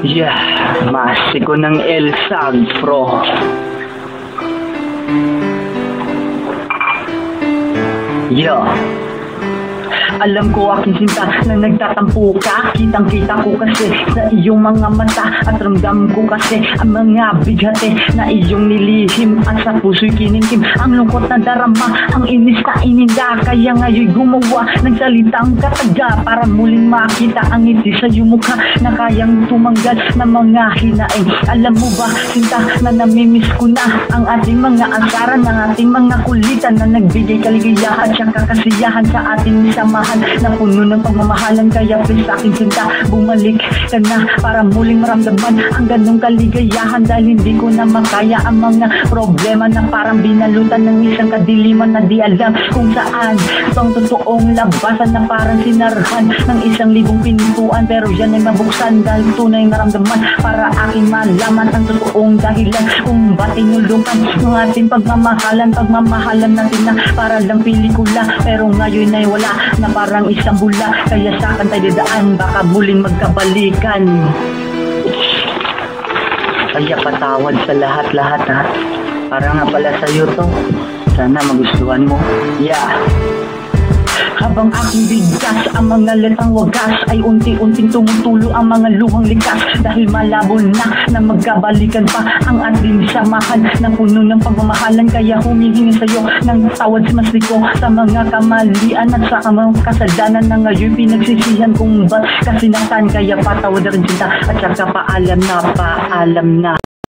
Yeah, masiko ng Elsag Pro. Yeah. Alam ko aking sinta na nagtatampo ka. Kitang-kita ko kasi sa iyong mga mata, at ramdam ko kasi ang mga bighati na iyong nilihim, at sa puso'y kinimkim ang lungkot na darama, ang inis na ininda. Kaya ngayon'y gumawa ng salitang kataga para muling makita ang ngiti sa iyong mukha na kayang tumanggal ng mga hinaing. Alam mo ba, sinta, na namimiss ko na ang ating mga asaran, ang ating mga kulitan na nagbigay kaligayahan at kasiyahan sa ating samahan na puno ng pagmamahalan. Kaya please sa aking sinta, bumalik ka na para muling maramdaman ang ganong kaligayahan, dahil hindi ko na makaya ang mga problema na parang binalutan ng isang kadiliman na di alam kung saan itong totoong labasan, na parang sinarhan ng 1,000 pintuan, pero yan ay mabuksan dahil tunay naramdaman para aking malaman ang totoong dahilan kung ba't tinulungan ng ating pagmamahalan natin na para lang pelikula, pero ngayon ay wala na parang isang bula. Kaya sa akin tayo dadaan, baka muling magkabalikan. Kaya patawad sa lahat-lahat ha. Para nga pala sa'yo to, sana magustuhan mo. Yeah. Habang aking bigkas ang mga letang wagas, ay unti-unting tumutulo ang mga luhang likas, dahil malabo na magkabalikan pa ang ating samahan ng puno ng pagmamahalan. Kaya humihingi sa'yo ng tawad si Masliko sa mga kamalian at sa mga kasalanan na ngayon pinagsisihan kung ba't kasinaktan. Kaya patawad na rin sinta at saka paalam na.